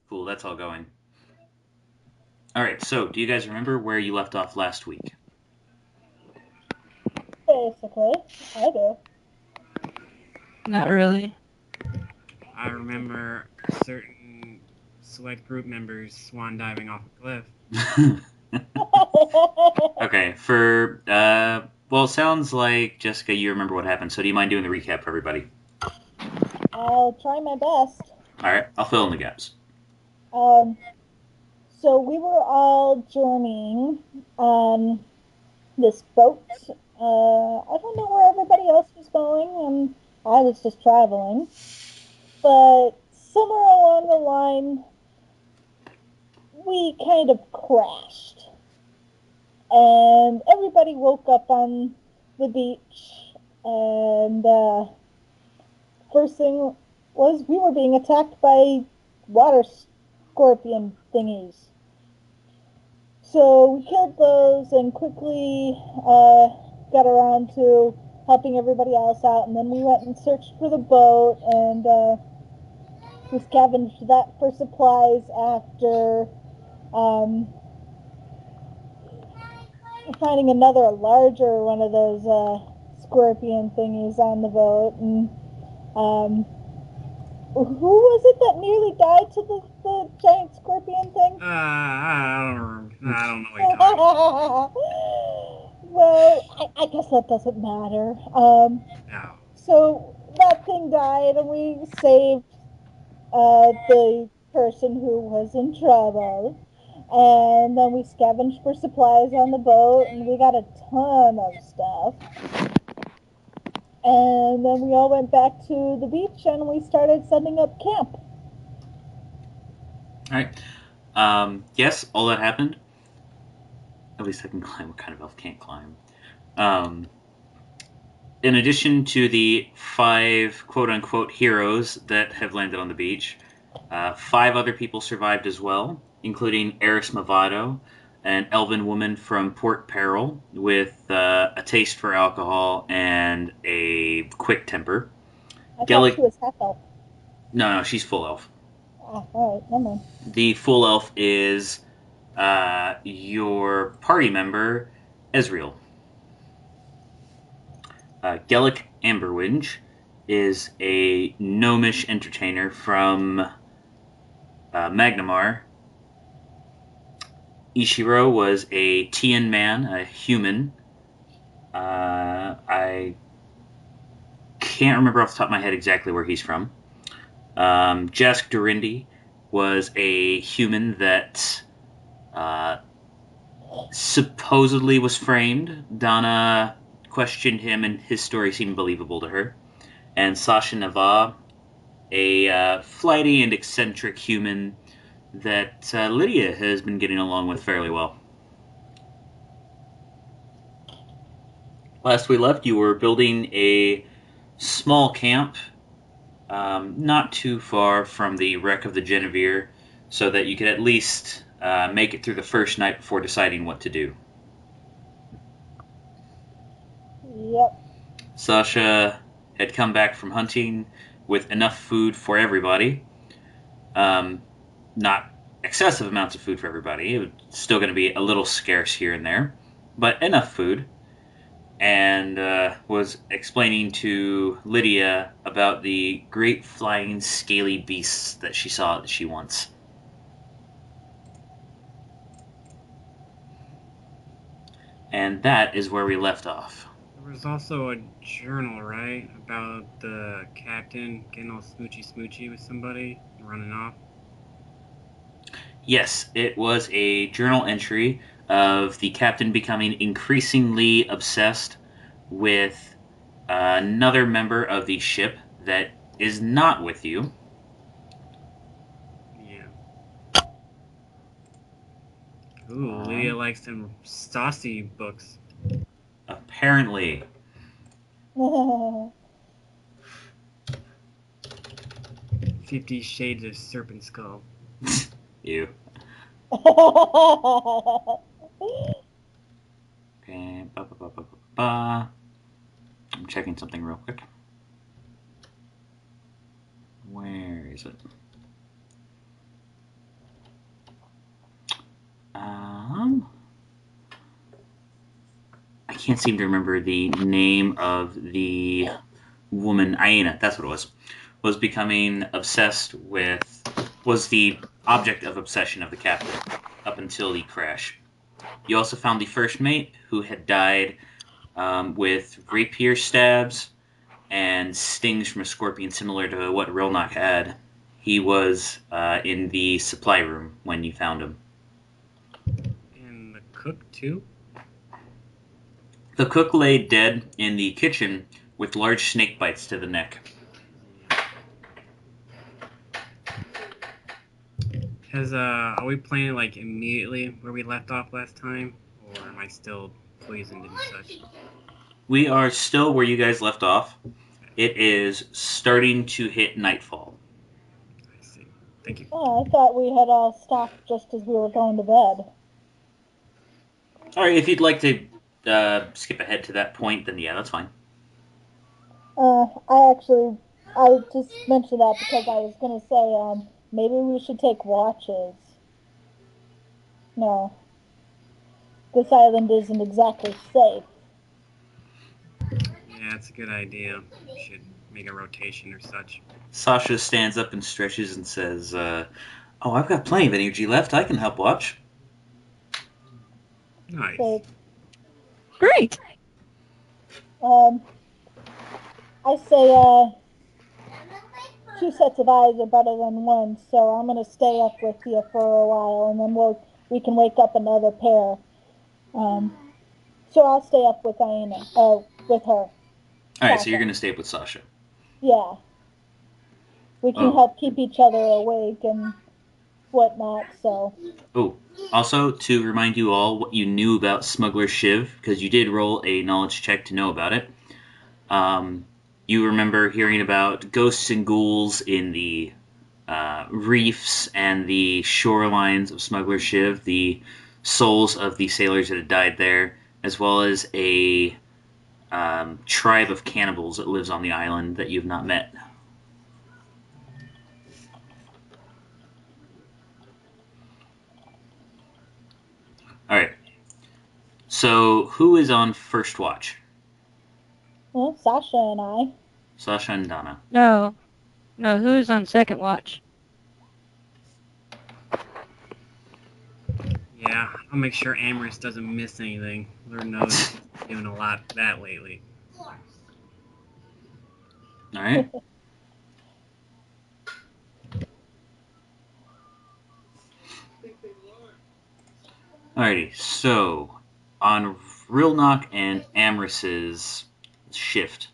Cool, that's all going. Alright, so do you guys remember where you left off last week? Basically, I do. Not really. I remember certain select group members swan diving off a cliff. Okay, well, sounds like, Jessica, you remember what happened, so do you mind doing the recap for everybody? I'll try my best. Alright, I'll fill in the gaps. Um, so we were all journeying on this boat. I don't know where everybody else was going, and I was just traveling. But somewhere along the line, we kind of crashed. And everybody woke up on the beach, and first thing was we were being attacked by water scorpion thingies. So we killed those and quickly got around to helping everybody else out. And then we went and searched for the boat and we scavenged that for supplies after finding another larger one of those scorpion thingies on the boat. And who was it that nearly died to the giant scorpion thing? I don't know what you're talking Well, I guess that doesn't matter. about. So that thing died, and we saved the person who was in trouble. And then we scavenged for supplies on the boat, and we got a ton of stuff. And then we all went back to the beach, and we started setting up camp. Alright. Yes, all that happened. At least I can climb. What kind of elf can't climb? In addition to the 5 quote-unquote heroes that have landed on the beach, 5 other people survived as well, including Eris Movado, an elven woman from Port Peril with a taste for alcohol and a quick temper. I thought she was half elf. No, she's full elf. Alright, never mind. The full elf is your party member, Ezreal. Gellic Amberwinge is a gnomish entertainer from Magnamar. Ishiro was a Tian man, a human. I can't remember off the top of my head exactly where he's from. Jask Dorindi was a human that supposedly was framed. Donna questioned him, and his story seemed believable to her. And Sasha Nava, a flighty and eccentric human that Lydia has been getting along with fairly well. Last we left, you were building a small camp not too far from the wreck of the Genevieve, so that you could at least make it through the first night before deciding what to do. Yep. Sasha had come back from hunting with enough food for everybody. Not excessive amounts of food for everybody. It was still going to be a little scarce here and there, but enough food. And was explaining to Lydia about the great flying scaly beasts that she saw that she wants. And that is where we left off. There was also a journal, right? About the captain getting all smoochy with somebody and running off. Yes, it was a journal entry of the captain becoming increasingly obsessed with another member of the ship that is not with you. Yeah. Ooh, Lydia likes them saucy books. Apparently. 50 Shades of Serpent Skull. You. Okay. I'm checking something real quick. Where is it? I can't seem to remember the name of the woman. Aina, that's what it was becoming obsessed with, was the object of obsession of the captain up until the crash. You also found the first mate, who had died with rapier stabs and stings from a scorpion similar to what Rilnock had. He was in the supply room when you found him. And the cook, too? The cook lay dead in the kitchen with large snake bites to the neck. Are we playing, like, immediately where we left off last time? Or am I still poisoned and such? We are still where you guys left off. It is starting to hit nightfall. I see. Thank you. Oh, I thought we had all stopped just as we were going to bed. All right, if you'd like to skip ahead to that point, then yeah, that's fine. I just mentioned that because I was going to say, maybe we should take watches. No. This island isn't exactly safe. Yeah, that's a good idea. We should make a rotation or such. Sasha stands up and stretches and says, "Oh, I've got plenty of energy left. I can help watch." Nice. So, Great. I say, 2 sets of eyes are better than one, so I'm going to stay up with you for a while, and then we can wake up another pair. So I'll stay up with Aina, with her. All right, Sasha. so you're going to stay up with Sasha. Yeah. We can help keep each other awake and whatnot, so. Oh, also, to remind you all what you knew about Smuggler Shiv, because you did roll a knowledge check to know about it. You remember hearing about ghosts and ghouls in the reefs and the shorelines of Smuggler Shiv, the souls of the sailors that had died there, as well as a tribe of cannibals that lives on the island that you've not met. All right. So, who is on first watch? Well, Sasha and I. Sasha and Donna. No, who's on second watch? Yeah, I'll make sure Amherst doesn't miss anything. Lord knows he's doing a lot of that lately. All right. Alrighty, so on Rilnock and Amris's shift,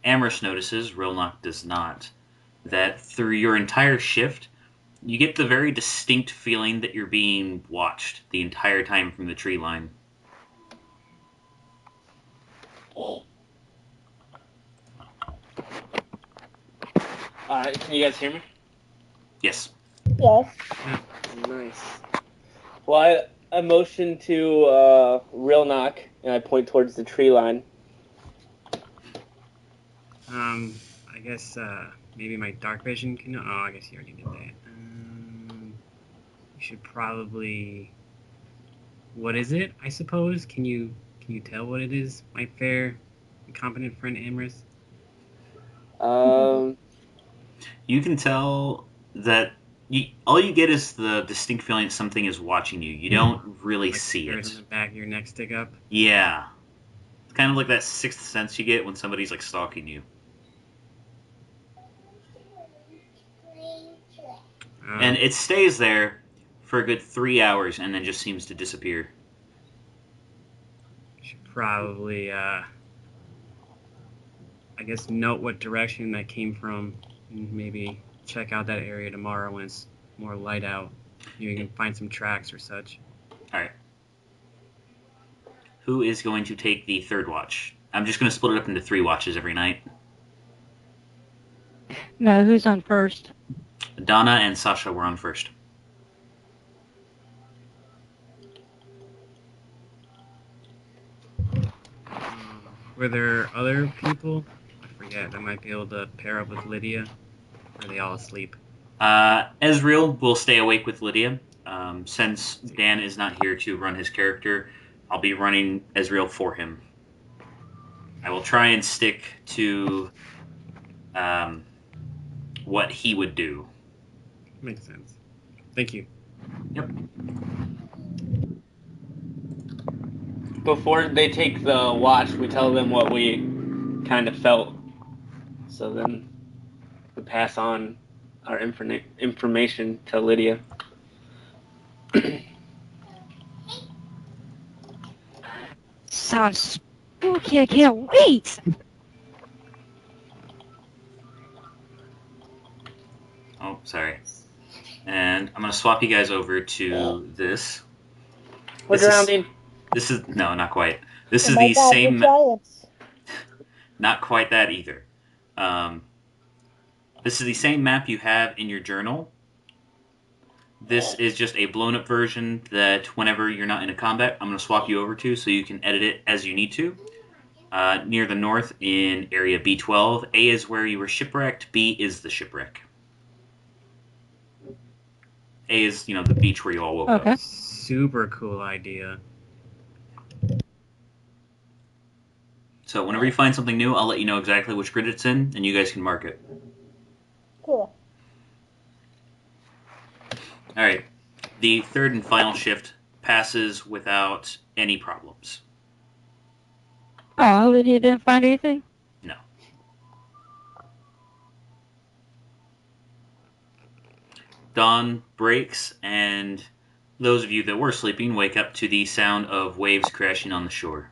Amris notices, Rilnock does not, that through your entire shift, you get the very distinct feeling that you're being watched the entire time from the tree line. Can you guys hear me? Yes. Yes. Nice. Well, I motion to real knock, and I point towards the tree line. I guess maybe my dark vision can. Oh, I guess you already did that. You should probably. What is it? I suppose. Can you tell what it is, my fair and competent friend Amherst? You can tell that all you get is the distinct feeling that something is watching you. You don't really Like see hairs it. on the back of your neck stick up. Yeah. It's kind of like that sixth sense you get when somebody's like stalking you. And it stays there for a good 3 hours and then just seems to disappear. Should probably, I guess, note what direction that came from, and maybe check out that area tomorrow when it's more light out. You can find some tracks or such. All right. Who is going to take the third watch? I'm just going to split it up into 3 watches every night. No, who's on first? Donna and Sasha were on first. Were there other people? I forget. I might be able to pair up with Lydia. Or are they all asleep? Ezreal will stay awake with Lydia. Since Dan is not here to run his character, I'll be running Ezreal for him. I will try and stick to what he would do. Makes sense. Thank you. Yep. Before they take the watch, we tell them what we kind of felt. So then we pass on our information to Lydia. Sounds spooky. I can't wait. Oh, sorry. And I'm going to swap you guys over to this. We're drowning. This is no, not quite. This Oh is my the God, same. we're giants. Not quite that either. This is the same map you have in your journal. This is just a blown-up version that whenever you're not in a combat, I'm going to swap you over to so you can edit it as you need to. Near the north in area B12, A is where you were shipwrecked, B is the shipwreck. A is, the beach where you all woke Okay. up. Super cool idea. So whenever you find something new, I'll let you know exactly which grid it's in, and you guys can mark it. Cool. All right. The third and final shift passes without any problems. Oh, Lydia didn't find anything? No. Dawn breaks, and those of you that were sleeping wake up to the sound of waves crashing on the shore.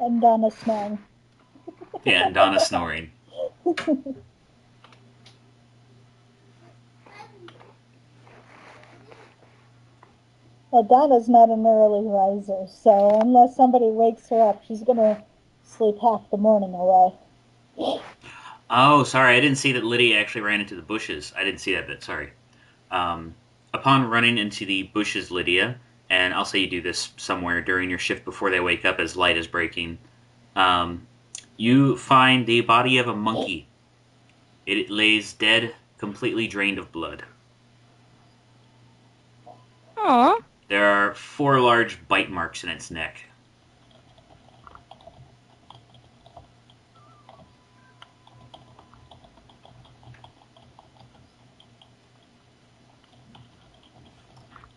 And Donna snoring. Yeah, and Donna snoring. Well, Donna's not an early riser, so unless somebody wakes her up, she's gonna sleep half the morning away. Oh, sorry, I didn't see that Lydia actually ran into the bushes. I didn't see that bit, sorry. Upon running into the bushes, Lydia, and I'll say you do this somewhere during your shift before they wake up as light is breaking, you find the body of a monkey. It lays dead, completely drained of blood. Aw. There are 4 large bite marks in its neck.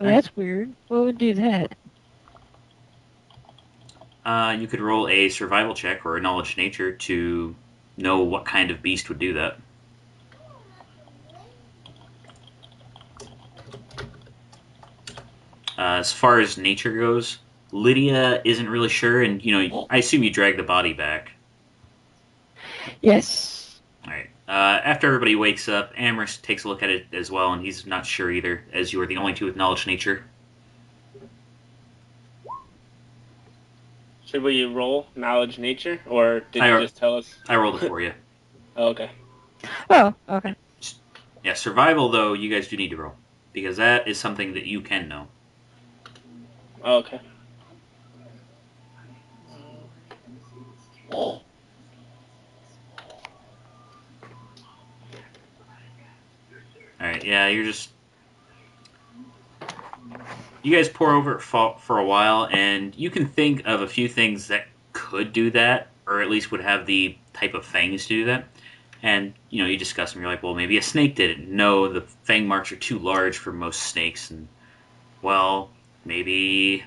Well, that's weird. What would do that? You could roll a survival check or a knowledge nature to know what kind of beast would do that. As far as nature goes, Lydia isn't really sure, and I assume you drag the body back. Yes. All right. After everybody wakes up, Amherst takes a look at it as well, and he's not sure either, as you are the only two with knowledge nature. Should we roll knowledge nature, or did you just tell us? I rolled it for you. Oh, okay. Oh, okay. Yeah, survival, though, you guys do need to roll, because that is something that you can know. Oh, okay. Alright, yeah, you guys pour over it for a while, and you can think of a few things that could do that, or at least would have the type of fangs to do that. And, you discuss them, you're like, well, maybe a snake did it. No, the fang marks are too large for most snakes, and, well, maybe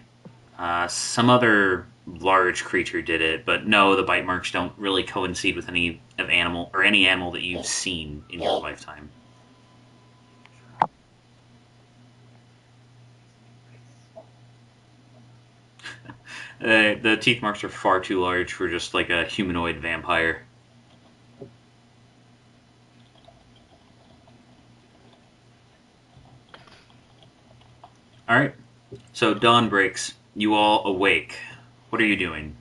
some other large creature did it, but no, the bite marks don't really coincide with any animal that you've seen in your lifetime. The teeth marks are far too large for just like a humanoid vampire. Alright, so dawn breaks. You all awake. What are you doing?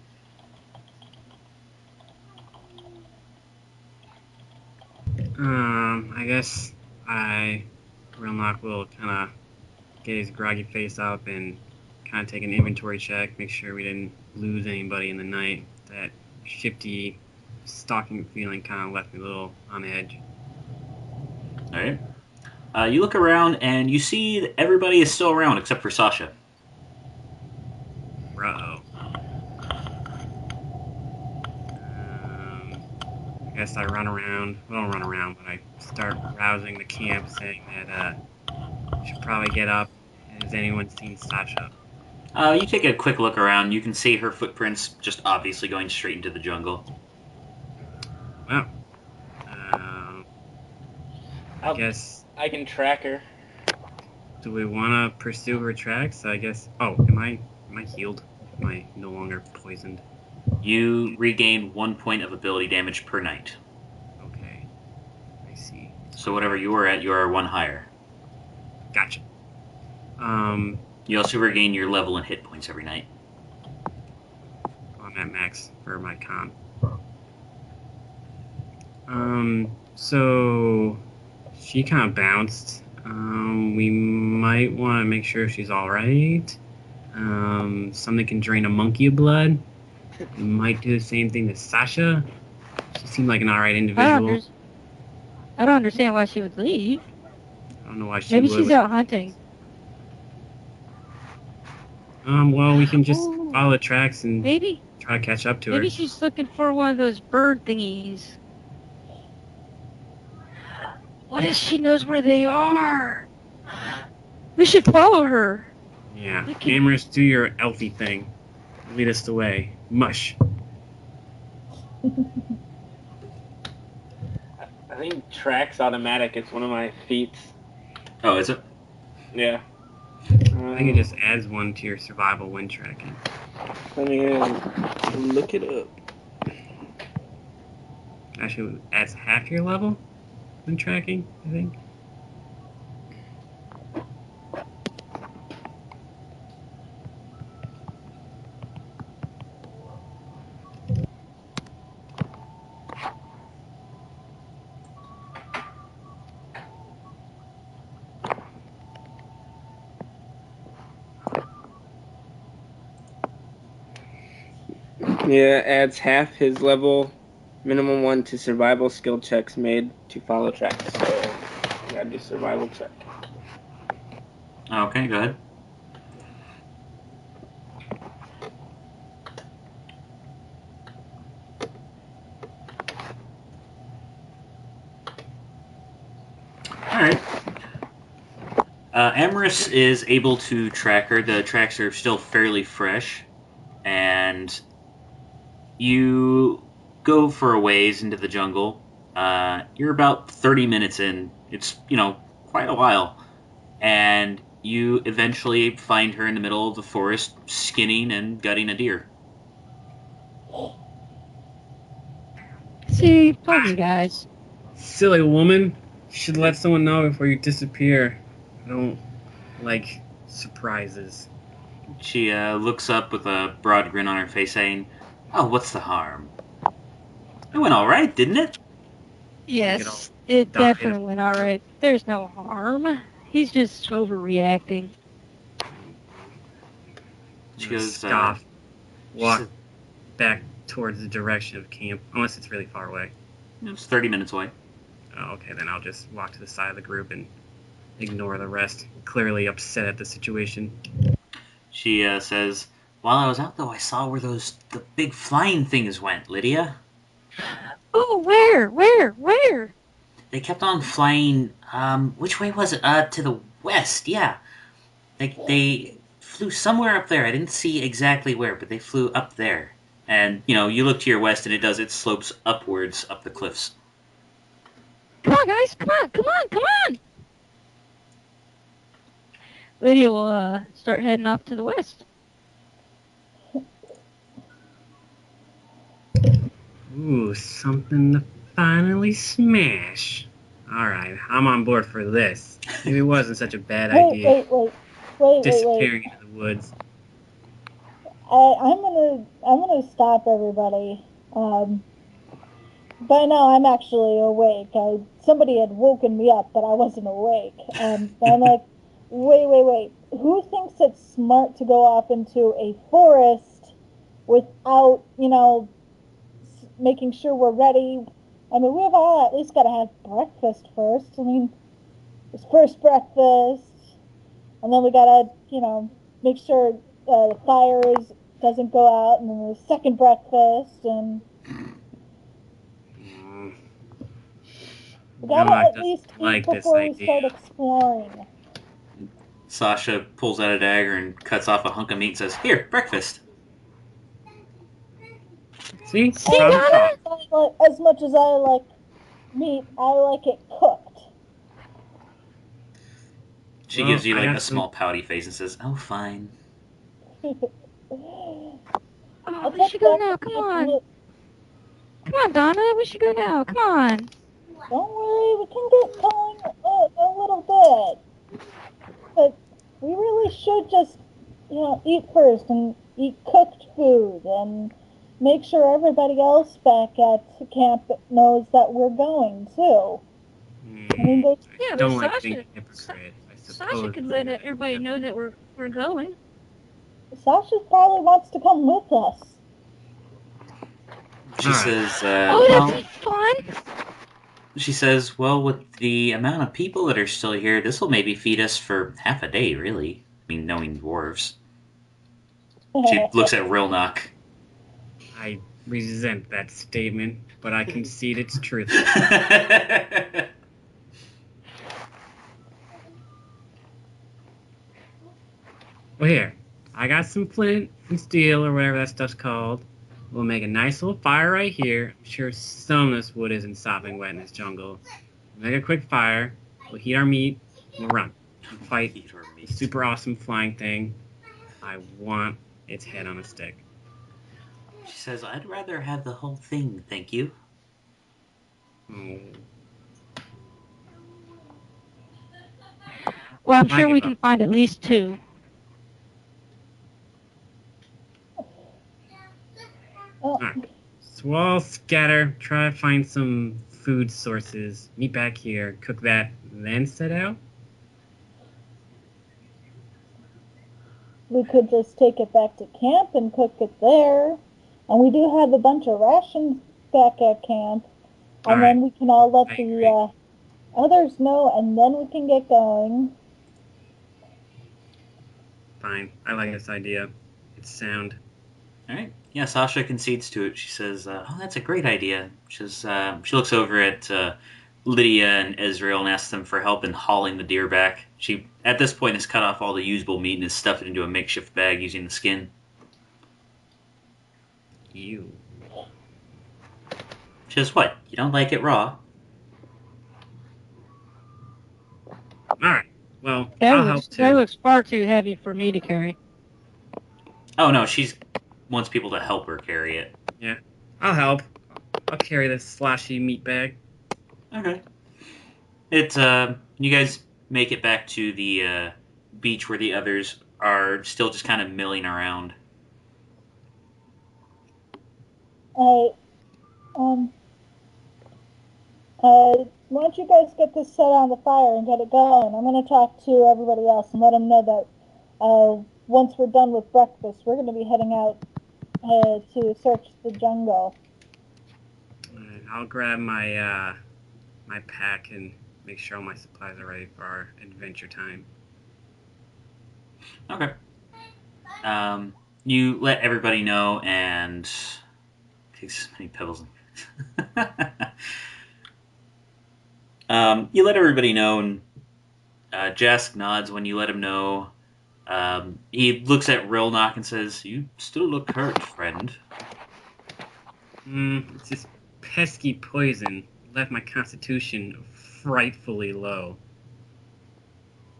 I guess Realnock will kind of get his groggy face up and kind of take an inventory check, make sure we didn't lose anybody in the night that shifty, stalking feeling kind of left me a little on edge. All right. You look around and you see that everybody is still around except for Sasha. Uh-oh. I guess I run around. Well, I don't run around, but I start rousing the camp, saying that we should probably get up. Has anyone seen Sasha? You take a quick look around. You can see her footprints just obviously going straight into the jungle. Well, I guess. I can track her. Do we want to pursue her tracks? I guess. Oh, am I healed? Am I no longer poisoned? You regain 1 point of ability damage per night. Okay, I see. So whatever you were at, you are 1 higher. Gotcha. You also regain your level and hit points every night. I'm at max for my con. So she kind of bounced. We might want to make sure she's all right. Something can drain a monkey of blood. We might do the same thing to Sasha. She seemed like an alright individual. I don't understand why she would leave. I don't know why she Maybe would. she's out hunting. Well, we can just follow the tracks and Maybe try to catch up to her. maybe she's looking for one of those bird thingies. What if she knows where they are? We should follow her. Yeah. Amorous, do your elfie thing. Lead us the way. Mush. I think track's automatic. It's one of my feats. Oh, is it? Yeah. I think it just adds one to your survival when tracking. Let me look it up. Actually, it adds half your level when tracking, I think. Yeah, adds half his level, minimum 1 to survival skill checks made to follow tracks. So, gotta do survival check. Okay, go ahead. Alright. Amorous is able to track her. The tracks are still fairly fresh. And you go for a ways into the jungle. You're about 30 minutes in. It's, quite a while. And you eventually find her in the middle of the forest, skinning and gutting a deer. See, told you guys. Silly woman. You should let someone know before you disappear. I don't like surprises. She looks up with a broad grin on her face, saying, "Oh, what's the harm? It went all right, didn't it?" Yes, it definitely went all right. There's no harm. He's just overreacting. She goes, scoff. Walk back towards the direction of camp, unless it's really far away. It's 30 minutes away. Oh, okay, then I'll just walk to the side of the group and ignore the rest. Clearly upset at the situation. She says, "While I was out, though, I saw where the big flying things went, Lydia. Oh, where? They kept on flying, which way was it? To the west, yeah. They flew somewhere up there. I didn't see exactly where, but they flew up there. And, you look to your west, and it slopes upwards up the cliffs." Come on, guys, come on! Lydia will start heading off to the west. Ooh, something to finally smash. Alright, I'm on board for this. Maybe it wasn't such a bad idea. Wait. Disappearing into the woods. I'm gonna stop everybody. By now I'm actually awake. Somebody had woken me up, but I wasn't awake. And I'm like, wait. Who thinks it's smart to go off into a forest without, making sure we're ready. I mean, we've all at least got to have breakfast first. I mean, it's first breakfast, and then we got to, make sure the fire doesn't go out, and then the second breakfast, and we got to at least eat before we start exploring. Sasha pulls out a dagger and cuts off a hunk of meat and says, "Here, breakfast." See? As much as I like meat, I like it cooked. She gives you a small pouty face and says, "Oh, fine." Oh, we should go now. Come on. Come on, Donna. We should go now. Come on. Don't worry. We can get going a little bit. But we really should just, eat first and eat cooked food and make sure everybody else back at camp knows that we're going, too. I mean, I don't like being a hypocrite. Sasha could let everybody know that we're going. Sasha probably wants to come with us. She says, "Oh, that'd be fun." She says, "Well, with the amount of people that are still here, this will maybe feed us for half a day, really. I mean, knowing dwarves." She looks at Rilnock. I resent that statement, but I concede it's truth. Well, here. I got some flint and steel, or whatever that stuff's called. We'll make a nice little fire right here. I'm sure some of this wood isn't sopping wet in this jungle. We'll make a quick fire. We'll heat our meat. We'll run. We'll fight a super awesome flying thing. I want its head on a stick. She says, "I'd rather have the whole thing, thank you." Oh. Well, I'm sure we can find at least 2. Alright. So we'll all scatter, try to find some food sources, meet back here, cook that, then set out? We could just take it back to camp and cook it there. And we do have a bunch of rations back at camp. And then we can all let the others know, and then we can get going. Fine. I like this idea. It's sound. All right. Yeah, Sasha concedes to it. She says, "Oh, that's a great idea." She looks over at Lydia and Ezreal and asks them for help in hauling the deer back. She, at this point, has cut off all the usable meat and has stuffed it into a makeshift bag using the skin. Ew. She says, "What? You don't like it raw?" Alright. Well, I'll help too. That looks far too heavy for me to carry. Oh, no, she wants people to help her carry it. Yeah. I'll help. I'll carry this slashy meat bag. Okay. You guys make it back to the beach where the others are still just kind of milling around. Why don't you guys get this set on the fire and get it going? I'm going to talk to everybody else and let them know that once we're done with breakfast, we're going to be heading out to search the jungle. I'll grab my my pack and make sure all my supplies are ready for our adventure time. Okay. You let everybody know and take so many pebbles. You let everybody know, and Jask nods when you let him know. He looks at Rilnock and says, "You still look hurt, friend." It's this pesky poison left my constitution frightfully low.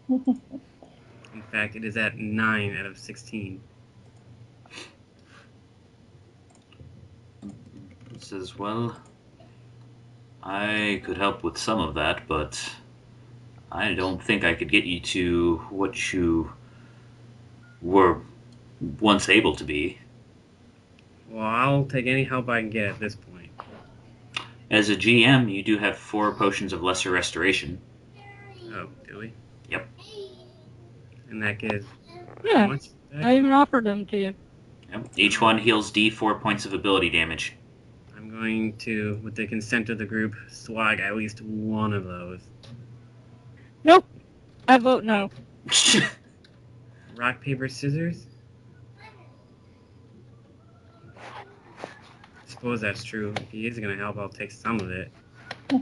In fact, it is at 9 out of 16. He says, "Well, I could help with some of that, but I don't think I could get you to what you were once able to be." Well, I'll take any help I can get at this point. As a GM, you do have 4 potions of lesser restoration. Oh, do we? Yep. And that gives... Yeah, how much? I even offered them to you. Yep. Each one heals D4 points of ability damage. I'm going to, with the consent of the group, swag at least one of those. Nope. I vote no. Rock, paper, scissors? I suppose that's true. If he is going to help, I'll take some of it. I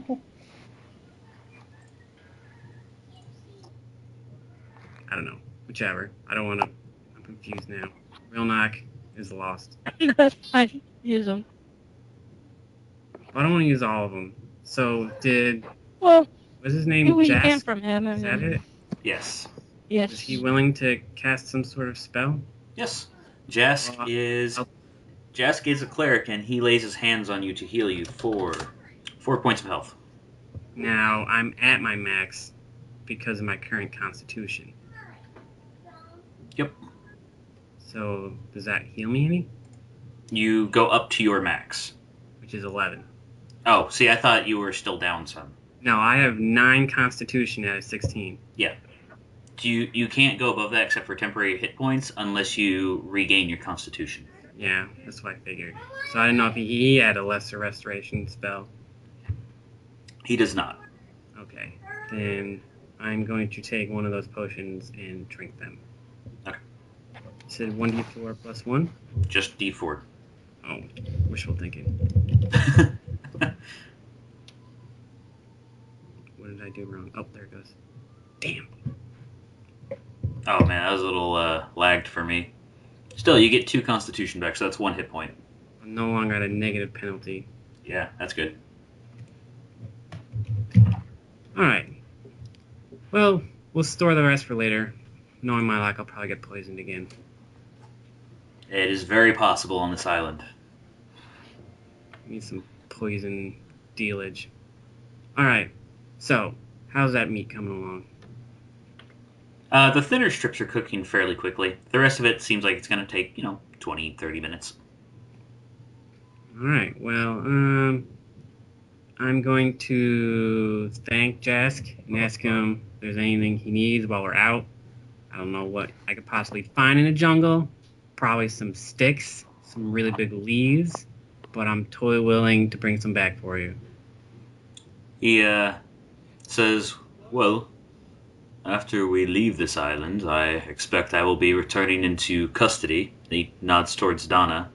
don't know. Whichever. I don't want to... I'm confused now. Real knock is lost. I use them. I don't want to use all of them. So, Well, what's his it name? was Jask? hand from him. Is that it? Yes. Yes. Is he willing to cast some sort of spell? Yes. Jask is a cleric, and he lays his hands on you to heal you for 4 points of health. Now, I'm at my max because of my current constitution. Yep. So, does that heal me any? You go up to your max. Which is 11. Oh, see, I thought you were still down some. No, I have 9 constitution out of 16. Yeah. You can't go above that except for temporary hit points unless you regain your constitution. Yeah, that's what I figured. So I didn't know if he had a lesser restoration spell. He does not. Okay. Then I'm going to take one of those potions and drink them. Okay. You said 1d4 plus 1? Just D4. Oh, wishful thinking. What did I do wrong? Oh, there it goes. Damn. Oh man, that was a little lagged for me. Still, you get 2 constitution back, so that's 1 hit point. I'm no longer at a negative penalty. Yeah, that's good. Alright. Well, we'll store the rest for later. Knowing my luck, I'll probably get poisoned again. It is very possible on this island. Need some poison dealage. Alright. So, how's that meat coming along? The thinner strips are cooking fairly quickly. The rest of it seems like it's going to take, 20, 30 minutes. Alright, well, I'm going to thank Jask and ask him if there's anything he needs while we're out. I don't know what I could possibly find in the jungle. Probably some sticks, some really big leaves, but I'm totally willing to bring some back for you. He says, well, after we leave this island, I expect I will be returning into custody. He nods towards Donna.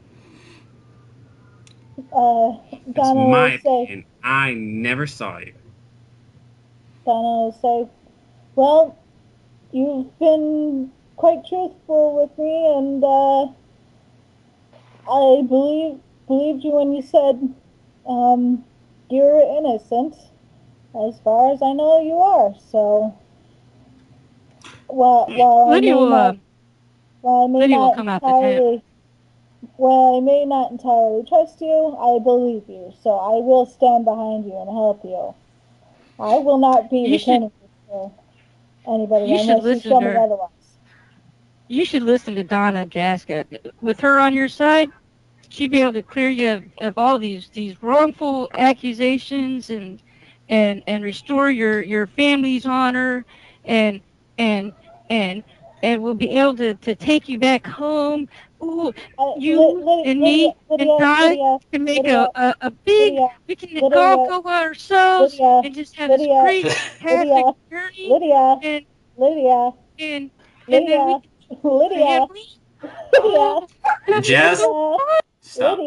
Donna That's my will say, opinion. I never saw you. Donna will say, well, you've been quite truthful with me, and I believed you when you said you're innocent. As far as I know, you are. So, while I may not entirely trust you, I believe you. So I will stand behind you and help you. I will not be returning you to anybody unless you tell me otherwise. You should listen to Donna Jaska. With her on your side, she'd be able to clear you of all these wrongful accusations and restore your family's honor and we'll be able to take you back home. Ooh, me and Donna can make a big, we can go ourselves and just have this great fantastic journey and then we Lydia. Jazz, stop.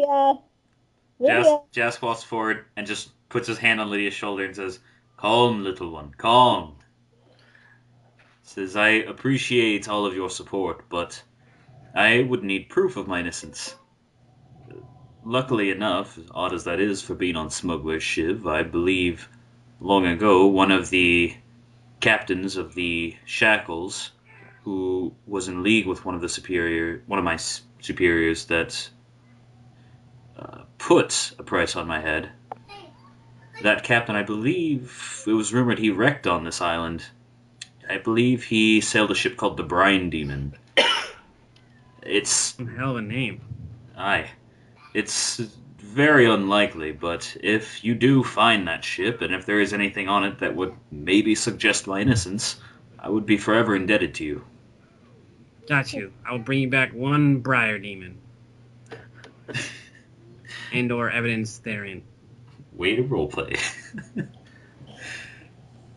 Lydia. Jazz walks forward and just puts his hand on Lydia's shoulder and says, calm, little one, calm. Says, I appreciate all of your support, but I would need proof of my innocence. Luckily enough, as odd as that is for being on Smuggler's Shiv, I believe long ago one of the captains of the Shackles, who was in league with one of my superiors that put a price on my head. That captain, I believe, it was rumored he wrecked on this island. I believe he sailed a ship called the Brine Demon. It's some hell of a name. Aye. It's very unlikely, but if you do find that ship, and if there is anything on it that would maybe suggest my innocence, I would be forever indebted to you. Got you. I'll bring you back one Briar Demon. and/or evidence therein. Way to roleplay.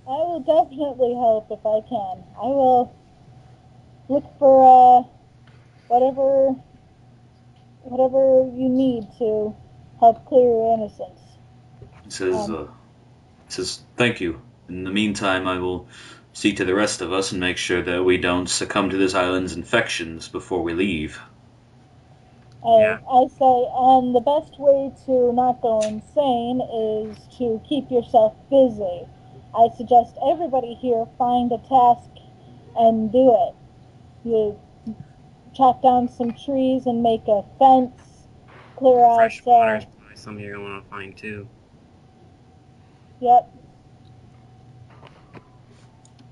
I will definitely help if I can. I will look for whatever you need to help clear your innocence. He says, thank you. In the meantime, I will see to the rest of us and make sure that we don't succumb to this island's infections before we leave. Yeah. I say, and the best way to not go insane is to keep yourself busy. I suggest everybody here find a task and do it. You chop down some trees and make a fence, clear out. Fresh water is probably something you're going to want to find too. Yep.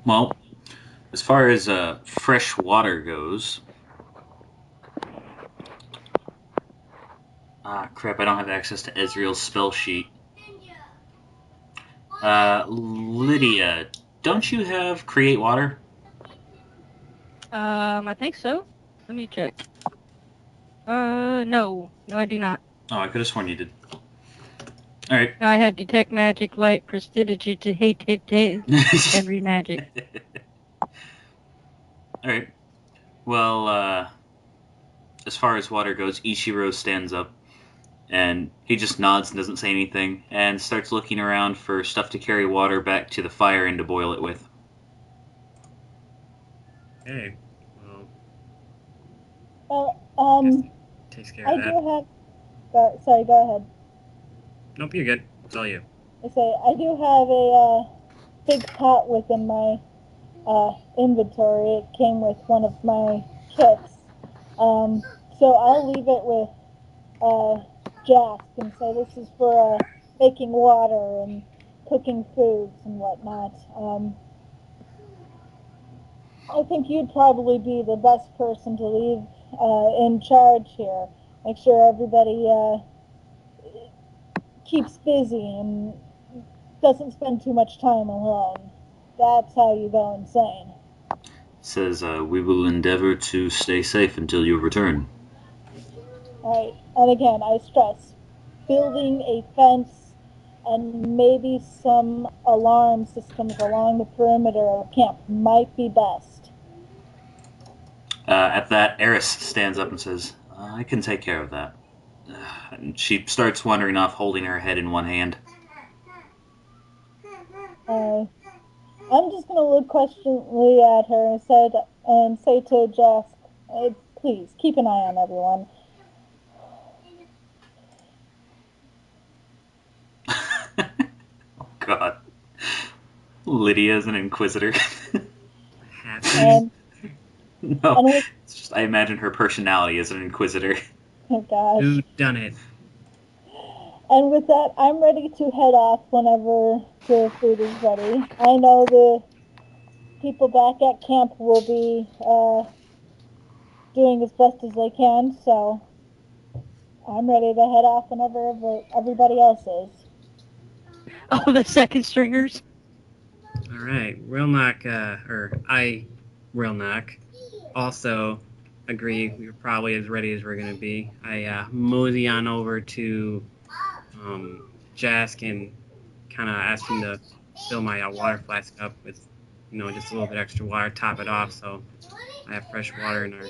Well, as far as fresh water goes... Ah, crap, I don't have access to Ezreal's spell sheet. Lydia, don't you have Create Water? I think so. Let me check. No, I do not. Oh, I could have sworn you did. All right. I have Detect Magic, Light, Prestidigitate, and Read Magic. All right. Well, as far as water goes, Ichiro stands up, and he just nods and doesn't say anything, and starts looking around for stuff to carry water back to the fire and to boil it with. Okay. Well, takes care I of that. do have. Sorry, go ahead. Nope, you're good. It's all you. I say I do have a big pot within my inventory. It came with one of my kits. So I'll leave it with Jask and say this is for making water and cooking foods and whatnot. I think you'd probably be the best person to leave in charge here. Make sure everybody keeps busy and doesn't spend too much time alone. That's how you go insane. Says, we will endeavor to stay safe until you return. Right. And again, I stress, building a fence and maybe some alarm systems along the perimeter of camp might be best. At that, Eris stands up and says, I can take care of that. And she starts wandering off, holding her head in one hand. I'm just going to look questioningly at her and say to Jask, please, keep an eye on everyone. Oh, God. Lydia's an inquisitor. And, no, it's just I imagine her personality as an inquisitor. Oh, gosh. Who done it? And with that, I'm ready to head off whenever the food is ready. I know the people back at camp will be doing as best as they can, so I'm ready to head off whenever everybody else is. Oh, the second stringers. All right, Rilnock, also agree we're probably as ready as we're going to be. I mosey on over to Jask and kind of ask him to fill my water flask up with, just a little bit extra water, top it off so I have fresh water in our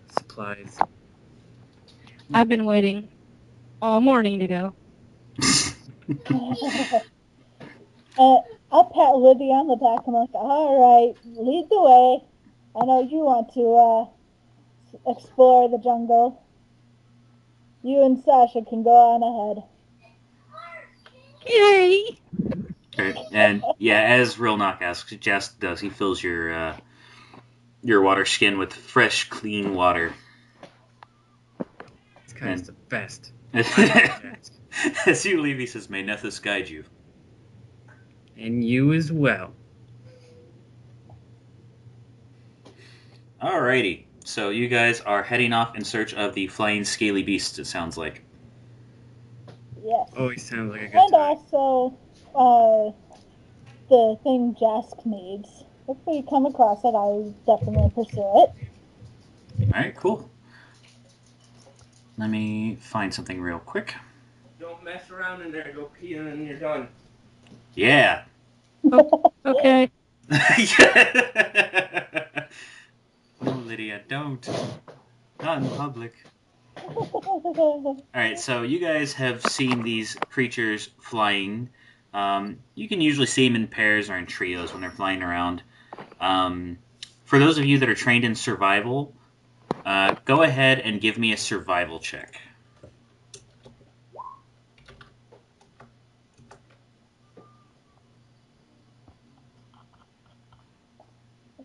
supplies. I've been waiting all morning to go. I'll pat Lydia on the back. I'm like, all right, lead the way. I know you want to explore the jungle. You and Sasha can go on ahead. Yay! Okay. And yeah, as Rilnock asks, Jask does. He fills your water skin with fresh, clean water. It's kind of the best. As you leave, he says, "May Nethys guide you." And you as well. Alrighty. So you guys are heading off in search of the flying scaly beasts, it sounds like. Yes. Always sounds like a good And time. also, the thing Jask needs. If we come across it, I definitely pursue it. Alright, cool. Let me find something real quick. mess around in there, go pee, and then you're done. Yeah. Okay. No, Lydia, don't. Not in public. Alright, so you guys have seen these creatures flying. You can usually see them in pairs or in trios when they're flying around. For those of you that are trained in survival, go ahead and give me a survival check.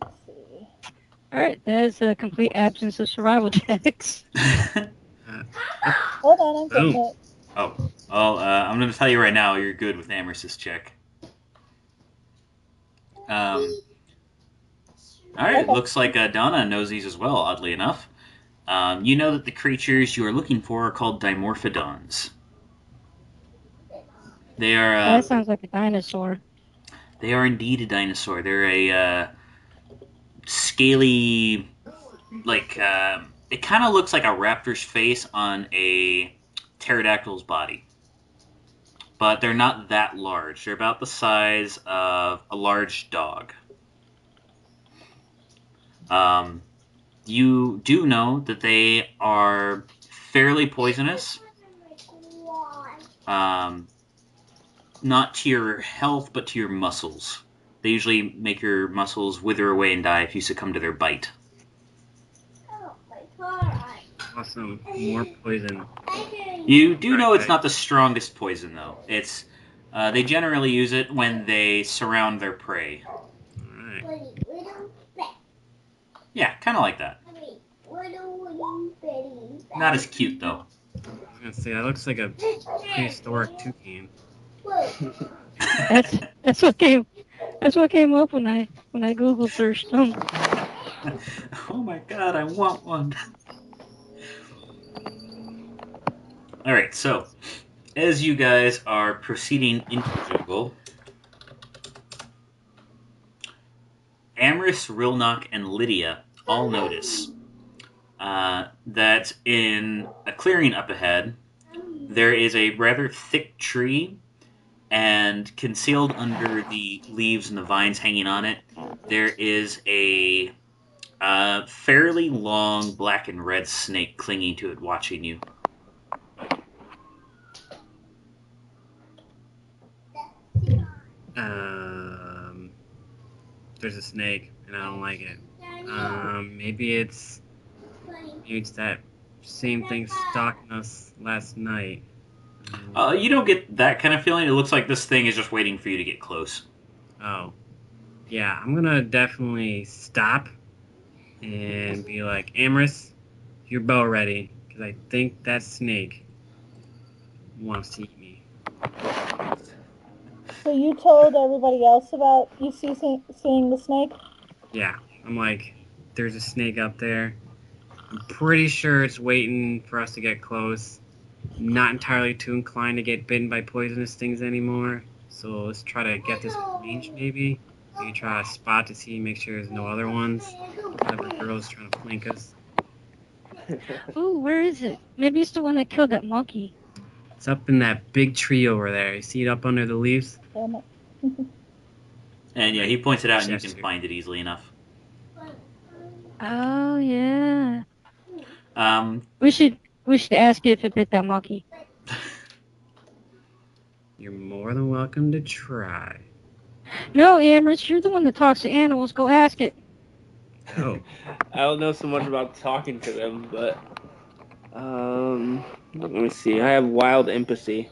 Let's see. All right. That is a complete absence of survival checks. Hold on, I'm getting Boom. it. Oh, well, I'm going to tell you right now, you're good with Amherst's check. All right, Okay. looks like Donna knows these as well, oddly enough. You know that the creatures you are looking for are called Dimorphodons. They are That sounds like a dinosaur. they are indeed a dinosaur. They're a scaly, like it kind of looks like a raptor's face on a pterodactyl's body. But they're not that large. They're about the size of a large dog. You do know that they are fairly poisonous. Not to your health, but to your muscles. They usually make your muscles wither away and die if you succumb to their bite. Awesome. More poison. You do know it's not the strongest poison, though. It's they generally use it when they surround their prey. Alright. Yeah, kind of like that. Not as cute, though. I was gonna say, that looks like a prehistoric toucan. That's what came up when I Google searched them. Oh my god, I want one. Alright, so as you guys are proceeding into the jungle, Amris, Rilnock, and Lydia all notice that in a clearing up ahead, there is a rather thick tree, and concealed under the leaves and the vines hanging on it, there is a fairly long black and red snake clinging to it, watching you. There's a snake, and I don't like it. Maybe it's that same thing stalking us last night. You don't get that kind of feeling. It looks like this thing is just waiting for you to get close. Oh. Yeah, I'm gonna definitely stop and be like, Amris, your bow ready, because I think that snake wants to eat me. So you told everybody else about you seeing the snake? Yeah, I'm like, there's a snake up there. I'm pretty sure it's waiting for us to get close. Not entirely too inclined to get bitten by poisonous things anymore. So let's try to get this range maybe. Maybe try to spot to see, make sure there's no other ones. Whatever girl's trying to flank us. Ooh, where is it? Maybe it's the one that killed that monkey. It's up in that big tree over there. You see it up under the leaves? Damn it. And yeah, he points it out, and you Chest can here. find it easily enough. Oh yeah. Um, We should ask it if it bit that monkey. You're more than welcome to try. No, Amherst, you're the one that talks to animals. Go ask it. Oh. I don't know so much about talking to them, but let me see. I have wild empathy.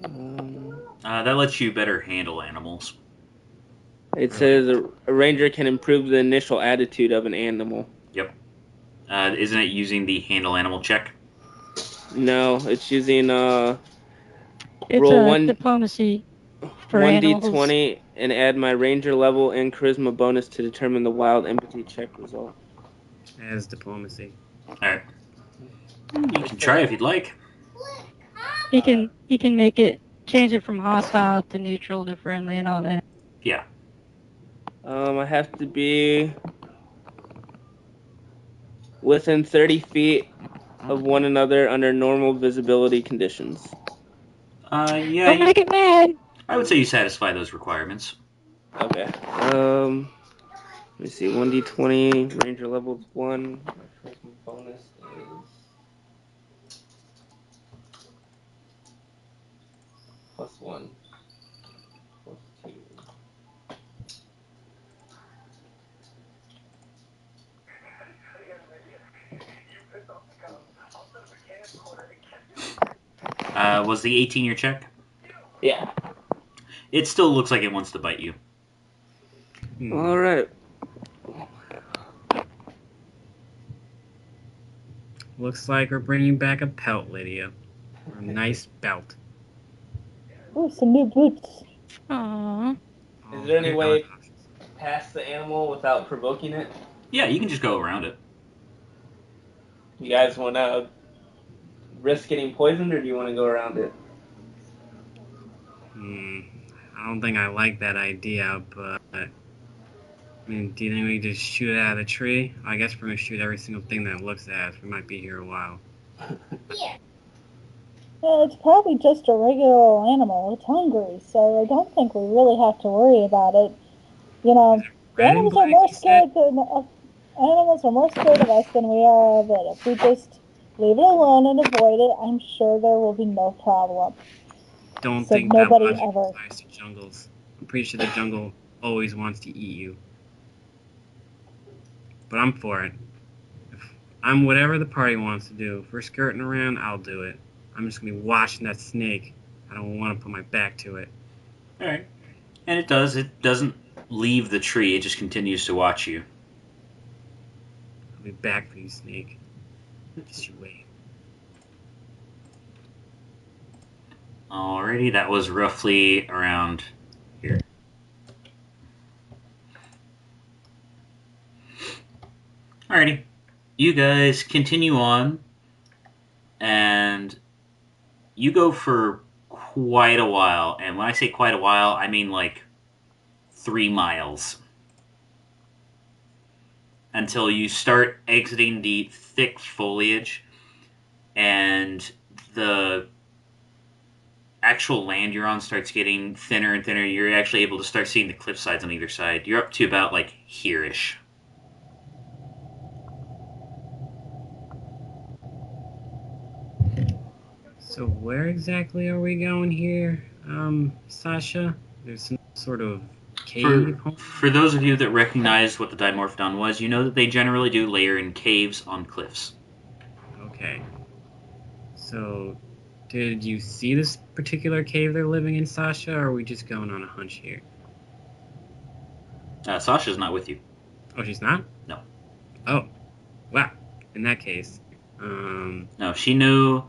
that lets you better handle animals. It says a ranger can improve the initial attitude of an animal. Yep. Isn't it using the handle animal check? No, it's using It's roll a one diplomacy for 1d20 animals. and add my ranger level and charisma bonus to determine the wild empathy check result. As diplomacy. Alright. You can try if you'd like. He can make it, change it from hostile to neutral to friendly and all that. Yeah. I have to be within 30 feet of one another under normal visibility conditions. Yeah, Don't make it mad. I would say you satisfy those requirements. Okay. Let me see. 1d20, Ranger level 1. My first bonus is +1, +2. Was the 18 your check? Yeah. It still looks like it wants to bite you. All right. Looks like we're bringing back a pelt, Lydia. A nice belt. Ooh, some new boots. Aww. Is there any good way- options. Pass the animal without provoking it. Yeah, you can just go around it. You guys want to risk getting poisoned, or do you want to go around it? I don't think I like that idea, but I mean, do you think we just shoot it out of the tree? I guess we're gonna shoot every single thing that looks at us. We might be here a while. Well, it's probably just a regular old animal. It's hungry, so I don't think we really have to worry about it. You know, the Red and animals are black, more you said? scared animals are more scared of us than we are of it. If we just leave it alone and avoid it, I'm sure there will be no problem. Don't So think that nobody logic ever. applies to jungles. I'm pretty sure the jungle always wants to eat you. But I'm for it. If I'm whatever the party wants to do. If we're skirting around, I'll do it. I'm just gonna be watching that snake. I don't want to put my back to it. All right. And it does. It doesn't leave the tree. It just continues to watch you. I'll be back for you, snake. Just you wait. Alrighty, that was roughly around here. Alrighty. You guys continue on, and you go for quite a while. And when I say quite a while, I mean like 3 miles. Until you start exiting the thick foliage, and the actual land you're on starts getting thinner and thinner. You're actually able to start seeing the cliff sides on either side. You're up to about like here-ish. So where exactly are we going here, Sasha? There's some sort of cave. For those of you that recognize what the Dimorphodon was, you know that they generally do lair in caves on cliffs. Okay. So, did you see this particular cave they're living in, Sasha, or are we just going on a hunch here? Sasha's not with you. Oh, she's not? No. Oh, wow. In that case, No, she knew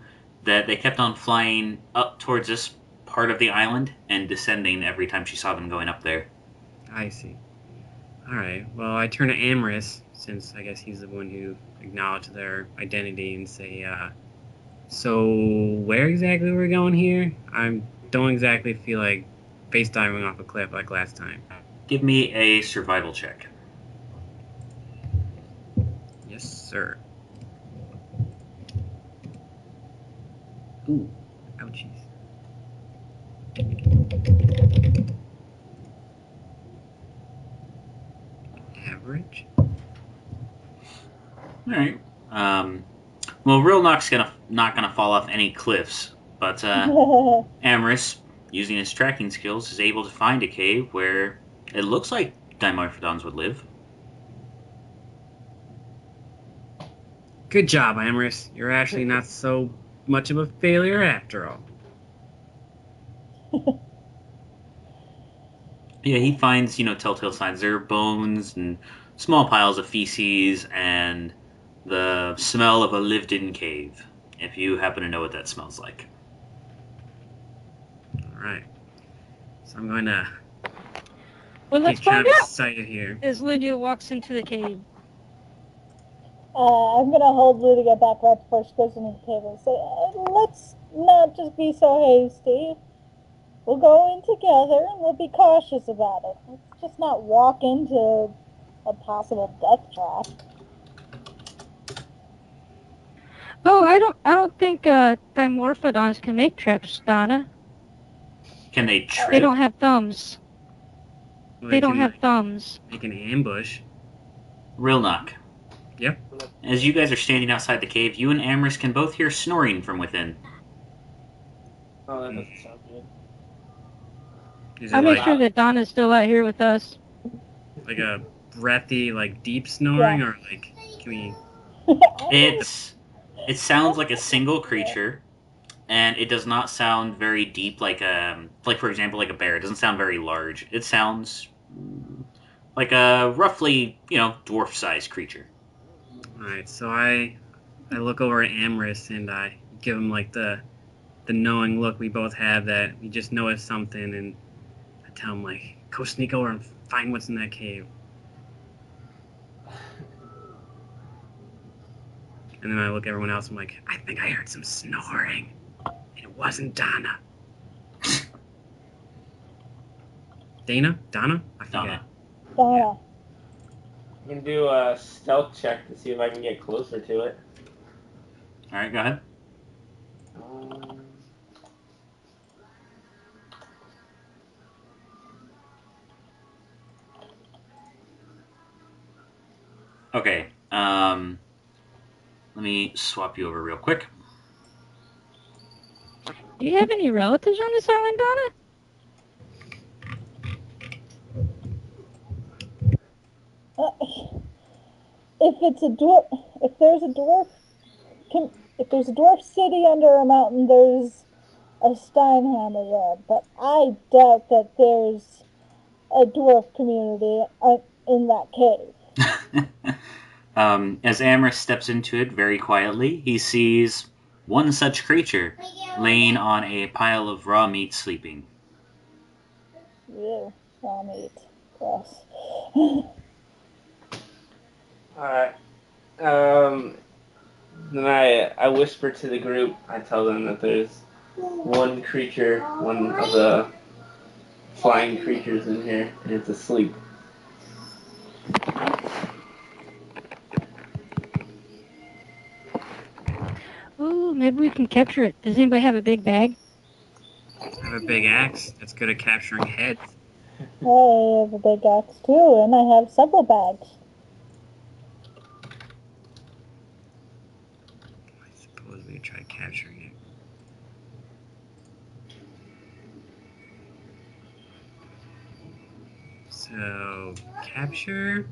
that they kept on flying up towards this part of the island and descending every time she saw them going up there. I see. Alright, well, I turn to Amorous, since I guess he's the one who acknowledged their identity, and say, so where exactly we're going here? I don't exactly feel like face diving off a cliff like last time. Give me a survival check. Yes, sir. Ooh. Ouchies. Average? Alright. Well, Real Knock's not gonna fall off any cliffs, but Amorous, using his tracking skills, is able to find a cave where it looks like Dimorphodons would live. Good job, Amorous. You're actually not so much of a failure after all. Yeah, he finds, telltale signs. There are bones and small piles of feces and the smell of a lived-in cave, if you happen to know what that smells like. Alright. So I'm going to Well, let's get kind find of out. excited here. As Lydia walks into the cave. I'm gonna hold Lydia back right before she goes into the cave and say, let's not just be so hasty. We'll go in together and we'll be cautious about it. Let's just not walk into a possible death trap. Oh, I don't think Dimorphodons can make traps, Donna. Can they trip? They don't have thumbs. Well, They don't can, have thumbs. They can ambush. Real knock. Yep. As you guys are standing outside the cave, you and Amherst can both hear snoring from within. Oh, that doesn't sound good. Is I'll it make like, sure that Donna's still out here with us. like a breathy, like deep snoring, Yeah. or like can we? It sounds like a single creature, and it does not sound very deep, like for example, like a bear. It doesn't sound very large. It sounds like a roughly, dwarf-sized creature. All right. So I look over at Amherst and I give him like the knowing look we both have that we just know it's something, and I tell him like, go sneak over and find what's in that cave. And then I look at everyone else. I'm like, I think I heard some snoring. It wasn't Donna. Dana? Donna? I forget. Donna. Donna. I'm gonna do a stealth check to see if I can get closer to it. All right, go ahead. Okay. Let me swap you over real quick. Do you have any relatives on this island, Donna? If it's a dwarf, if there's a dwarf city under a mountain, there's a Steinhammer there. But I doubt that there's a dwarf community in that cave. As Amherst steps into it very quietly, he sees one such creature laying on a pile of raw meat sleeping. Ew, raw meat. Gross. Alright. Then I whisper to the group. I tell them that there's one creature, one of the flying creatures in here, and it's asleep. Ooh, maybe we can capture it. Does anybody have a big bag? I have a big axe that's good at capturing heads. I have a big axe too, and I have several bags. I suppose we could try capturing it. So, capture,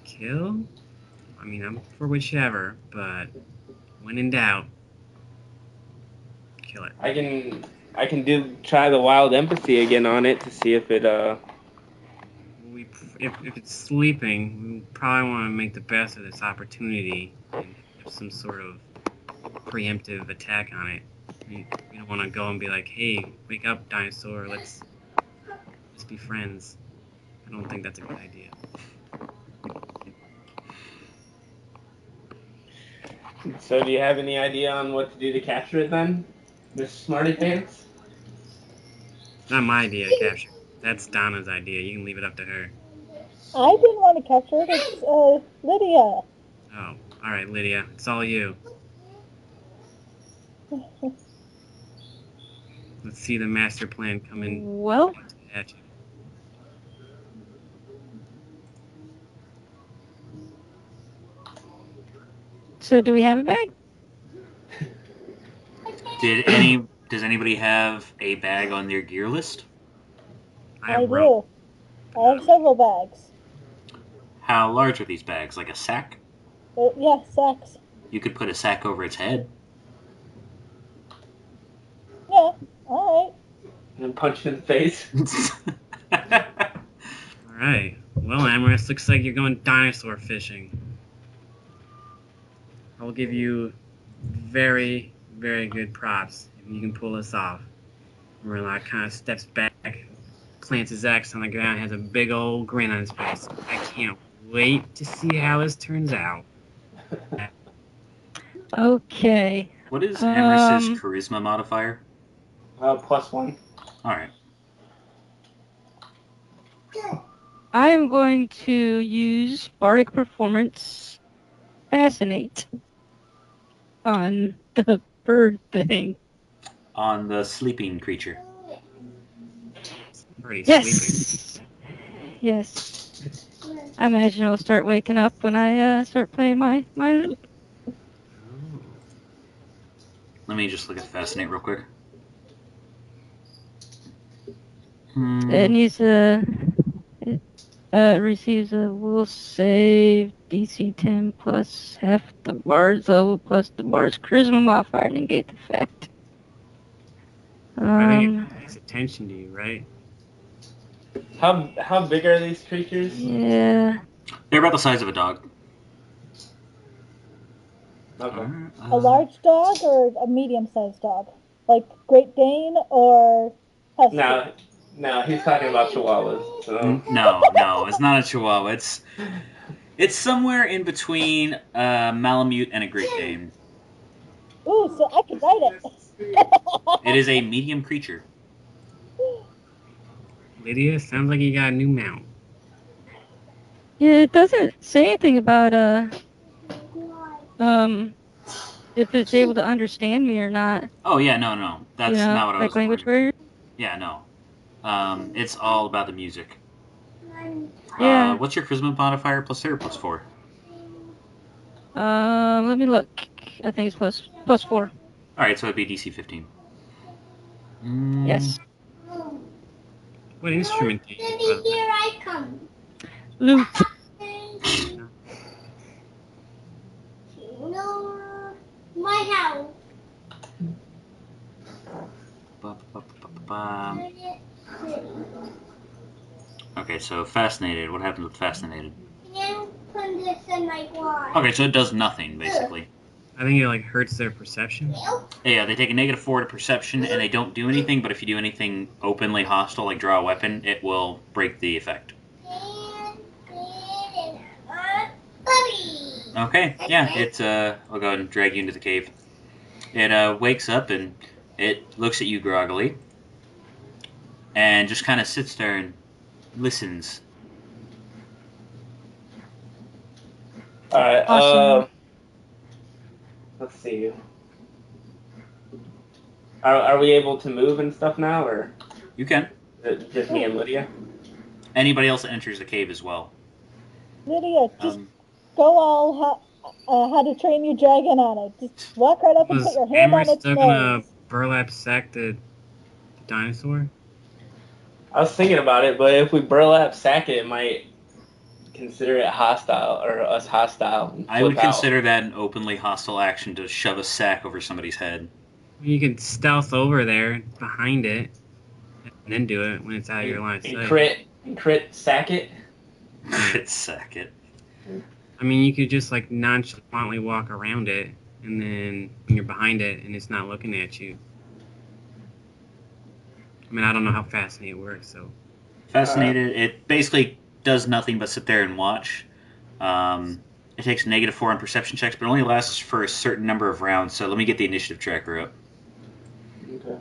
kill. I mean, I'm for whichever, but when in doubt, kill it. I can try the wild empathy again on it to see if it If it's sleeping, we probably want to make the best of this opportunity and have some sort of preemptive attack on it. We don't want to go and be like, "Hey, wake up, dinosaur! Let's be friends." I don't think that's a good idea. So do you have any idea on what to do to capture it then, Miss Smarty Pants? It's not my idea to capture. That's Donna's idea. You can leave it up to her. I didn't want to capture it. It's Lydia. Oh, all right, Lydia. It's all you. Let's see the master plan come in. Well, At you. so do we have a bag? Does anybody have a bag on their gear list? I I have rope. do. I have several bags. How large are these bags? Like a sack? Yeah, sacks. You could put a sack over its head. Yeah, alright. And punch it in the face. All right. Well, Amherst, looks like you're going dinosaur fishing. I'll give you very, very good props if you can pull this off. Murloc kind of steps back, plants his axe on the ground, has a big old grin on his face. I can't wait to see how this turns out. Okay. What is Amherst's charisma modifier? +1. All right. I am going to use Bardic Performance Fascinate on the bird thing. On the sleeping creature. Pretty sleepy. Yes. Yes. I imagine I'll start waking up when I start playing my lute. Oh. Let me just look at Fascinate real quick. It needs it receives a will save DC 10 plus half the bard's level plus the bard's charisma modifier to negate the effect. I think it pays attention to you, right? How big are these creatures? Yeah. They're about the size of a dog. Okay. A large dog or a medium-sized dog? Like Great Dane or Husky? No, he's talking about Chihuahuas. So. No, it's not a Chihuahua. It's somewhere in between a Malamute and a Great Dane. Ooh, so I could ride it. It is a medium creature. Lydia, sounds like you got a new mount. Yeah, it doesn't say anything about if it's able to understand me or not. Oh yeah, no. That's not what I was like language wondering. barrier. Yeah, no. It's all about the music. Yeah. What's your charisma modifier plus 3 or plus 4? Let me look. I think it's plus 4. Alright, so it'd be DC 15. Yes. What instrument do you Daddy, use? here I come. Lute. You know my house. Okay, so Fascinated. What happens with Fascinated? Can you put this in my wine? Okay, so it does nothing, basically. I think it like hurts their perception. Yeah, they take a -4 to perception, and they don't do anything, but if you do anything openly hostile, like draw a weapon, it will break the effect. Okay, yeah, I'll go ahead and drag you into the cave. It wakes up, and it looks at you groggily, and just kind of sits there and listens. Alright, Awesome. let's see. Are we able to move and stuff now, or You can. is it just me and Lydia? Anybody else that enters the cave as well. Lydia, just go all how to train your dragon on it. Just walk right up and put Was your hand on Amherst its still gonna nose. burlap sack the dinosaur? I was thinking about it, but if we burlap sack it, it might consider it hostile, or us hostile. And I would flip out. consider that an openly hostile action to shove a sack over somebody's head. You can stealth over there behind it and then do it when it's out of your line of sight. Crit sack it. Sack it. I mean, you could just like nonchalantly walk around it, and then when you're behind it and it's not looking at you. I mean, I don't know how Fascinate works, so. Fascinated. It basically does nothing but sit there and watch. It takes -4 on perception checks, but only lasts for a certain number of rounds. So let me get the initiative tracker up. Okay.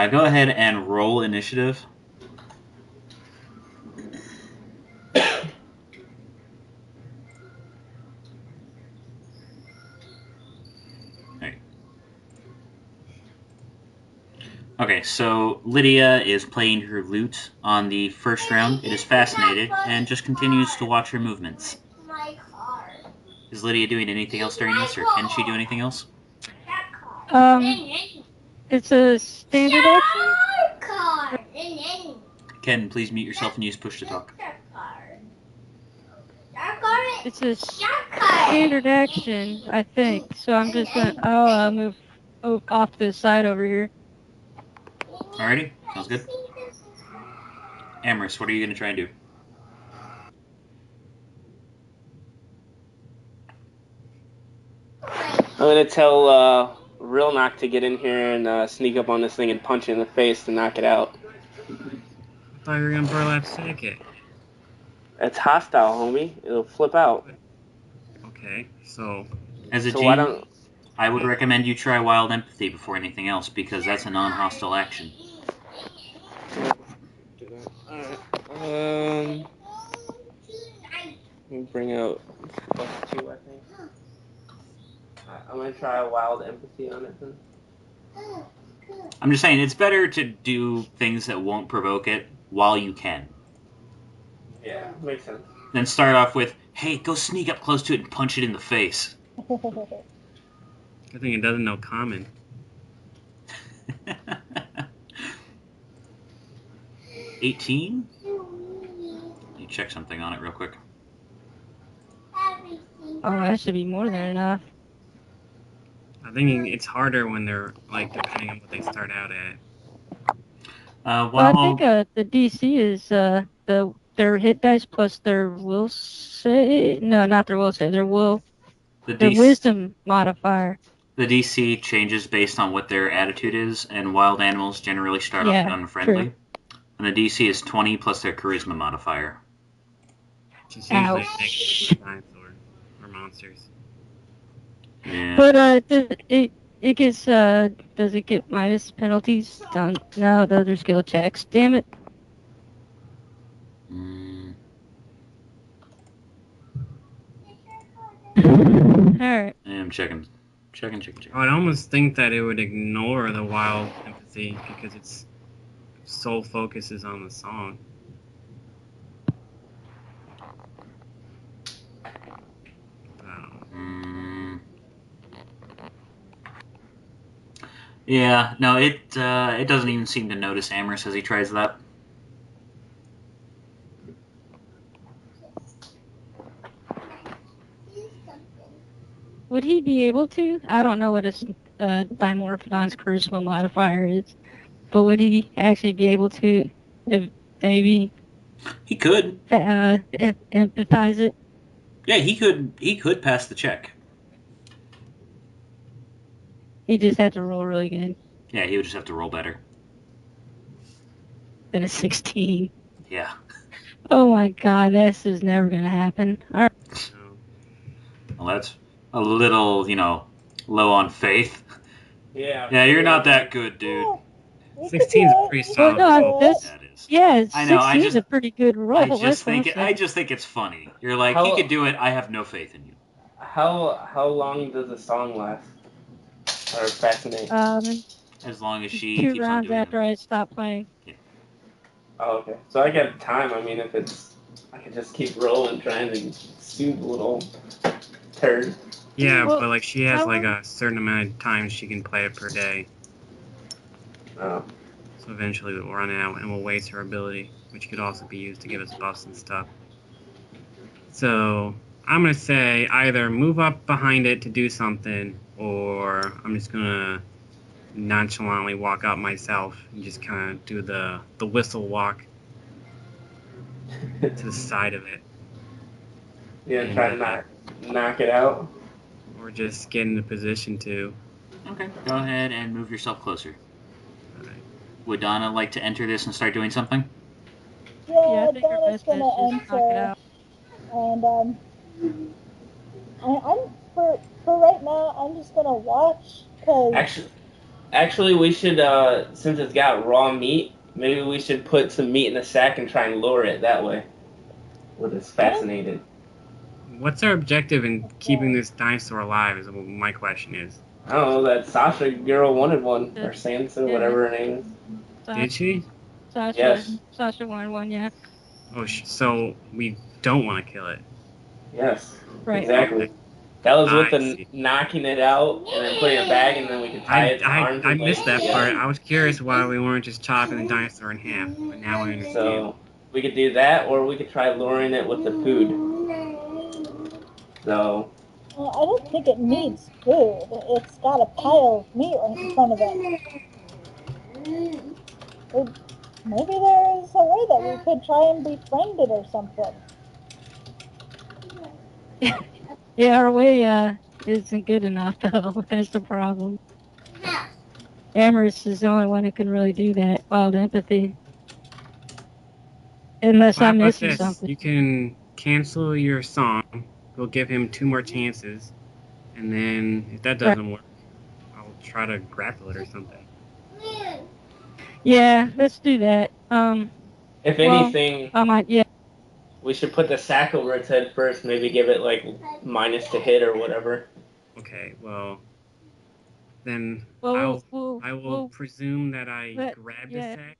Go ahead and roll initiative. Okay, so Lydia is playing her lute on the first round. It is Fascinated and just continues to watch her movements. My car. Is Lydia doing anything else during this, or can she do anything else? That car. It's a standard action. Your car. Ken, please mute yourself and use push to talk. It's a standard action, I think. So I'm just I'll move off to the side over here. Alrighty, sounds good. Amherst, what are you going to try and do? I'm gonna tell Real Knock to get in here and sneak up on this thing and punch it in the face to knock it out. I thought you were gonna burlap sack it. It's hostile, homie. It'll flip out. Okay, so. As a So why GM, don't I would recommend you try Wild Empathy before anything else, because that's a non-hostile action. Let me bring out +2, I think. I'm gonna try a Wild Empathy on it then. I'm just saying, it's better to do things that won't provoke it while you can. Yeah, makes sense. Then start off with, hey, go sneak up close to it and punch it in the face. Good thing it doesn't know common. 18? You check something on it real quick. Oh, that should be more than enough. I think it's harder when they're like depending on what they start out at. Well, I think the DC is their hit dice plus their will save. No, not their will save. Their wisdom modifier. The DC changes based on what their attitude is, and wild animals generally start off unfriendly. True. And the DC is 20 plus their charisma modifier. Just usually negative dinosaur or monsters. Yeah. But it gets does it get minus penalties? No, those are skill checks. Damn it. Alright. I'm checking. I'd almost think that it would ignore the wild empathy because its sole focus is on the song. Yeah, no, it doesn't even seem to notice Amherst as he tries that. Would he be able to? I don't know what a Dimorphodon's charisma modifier is, but would he actually be able to, if maybe? He could. Empathize it. Yeah, he could pass the check. He just had to roll really good. Yeah, he would just have to roll better. Than a 16. Yeah. Oh my god, this is never gonna happen. Alright. Well, that's a little, low on faith. Yeah. Yeah, you're not that good, dude. 16 is a pretty solid roll. Yeah, I know. 16 is a pretty good roll. I just think it's funny. You're like, you could do it. I have no faith in you. How long does the song last? Or fascinate? As long as she 2 keeps rounds on doing after I stop playing. Yeah. Oh, okay. So I get time. I mean, I could just keep rolling, trying to soothe the little turd. Yeah, but like she has like a certain amount of time she can play it per day. Oh. So eventually we'll run out and we'll waste her ability, which could also be used to give us buffs and stuff. So I'm gonna say either move up behind it to do something, or I'm just gonna nonchalantly walk up myself and just kind of do the whistle walk to the side of it. Yeah, and try to knock it out. Or just get in the position to. Okay, go ahead and move yourself closer. Right. Would Donna like to enter this and start doing something? Yeah, Donna's gonna enter. And I'm for right now. I'm just gonna watch. Actually, we should since it's got raw meat, maybe we should put some meat in a sack and try and lure it that way. With it's fascinated. What's our objective in keeping this dinosaur alive? Is what my question is. I don't know. That Sasha girl wanted one, or Sansa, whatever her name is. Did she? Sasha, yes. Sasha wanted one, yeah. Oh, so we don't want to kill it. Yes. Right. Exactly. Okay. That was with the knocking it out and then putting it back, and then we could tie it to arms. I missed that part. I was curious why we weren't just chopping the dinosaur in half, but now I understand. So we could do that, or we could try luring it with the food. So. Well, I don't think it needs food. It's got a pile of meat right in front of it. Maybe there's a way that we could try and befriend it or something. Yeah, our way isn't good enough, though. That's the problem. Amherst is the only one who can really do that. Wild empathy. Unless I'm missing something. You can cancel your song. We'll give him 2 more chances. And then, if that doesn't work, I'll try to grapple it or something. Yeah, let's do that. If anything... yeah. We should put the sack over its head first, maybe give it, like, minus to hit or whatever. Okay, well, then I will presume that I grab the sack